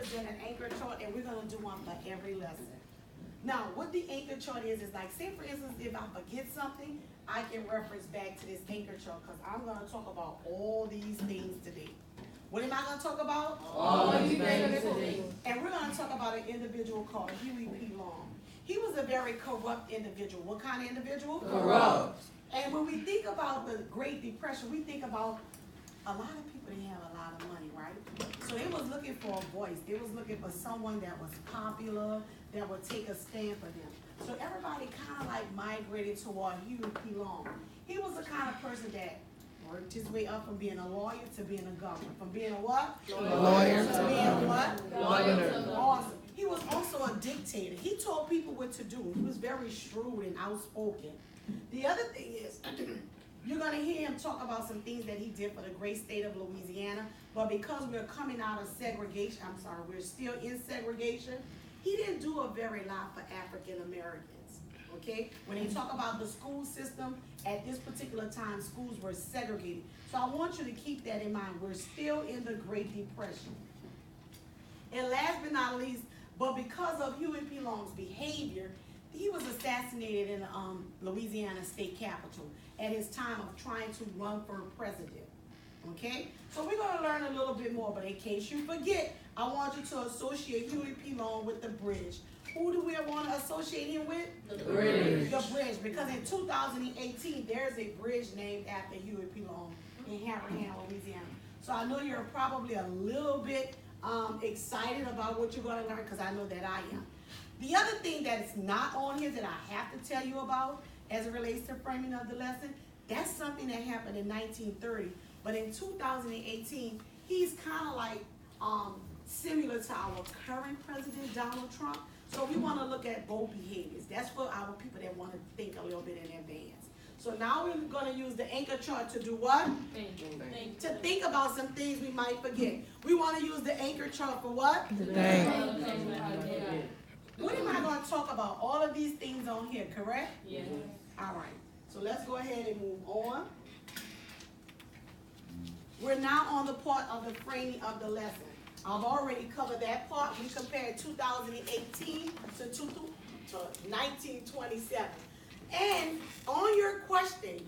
present an anchor chart, and we're gonna do one for every lesson. Now, what the anchor chart is like, say for instance, if I forget something, I can reference back to this anchor chart, because I'm gonna talk about all these things today. What am I gonna talk about? All these things today. And we're gonna talk about an individual called Huey P. Long. He was a very corrupt individual. What kind of individual? Corrupt. And when we think about the Great Depression, we think about a lot of people didn't have a lot of money, right? So they was looking for a voice. They was looking for someone that was popular, that would take a stand for them. So everybody kind of like migrated toward Huey P. Long. He was the kind of person that worked his way up from being a lawyer to being a governor. From being a what? Lawyer To being a what? Lawyer. Awesome. He was also a dictator. He told people what to do. He was very shrewd and outspoken. The other thing is, you're going to hear him talk about some things that he did for the great state of Louisiana, but because we're coming out of segregation, we're still in segregation, he didn't do a very lot for African Americans, okay? When they talk about the school system, at this particular time, schools were segregated. So I want you to keep that in mind. We're still in the Great Depression. And last but not least, but because of Huey P. Long's behavior, he was assassinated in Louisiana state capitol at his time of trying to run for president. Okay? So we're going to learn a little bit more, but in case you forget, I want you to associate Huey P. Long with the British. Who do we want to associate him with? The British. The British, because in 2018, there's a bridge named after Huey P. Long in Harahan, Louisiana. So I know you're probably a little bit excited about what you're going to learn, because I know that I am. The other thing that's not on here that I have to tell you about as it relates to framing of the lesson, that's something that happened in 1930. But in 2018, he's kind of like similar to our current president, Donald Trump. So we want to look at both behaviors. That's for our people that want to think a little bit in advance. So now we're going to use the anchor chart to do what? To think about some things we might forget. We want to use the anchor chart for what? What am I going to talk about? All of these things on here, correct? Yes. All right. So let's go ahead and move on. We're now on the part of the framing of the lesson. I've already covered that part. We compared 2018 to 1927. And on your question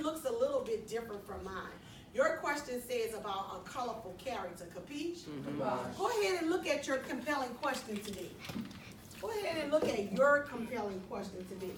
looks a little bit different from mine. Your question says about a colorful character, capiche? Go ahead and look at your compelling question today. Go ahead and look at your compelling question today.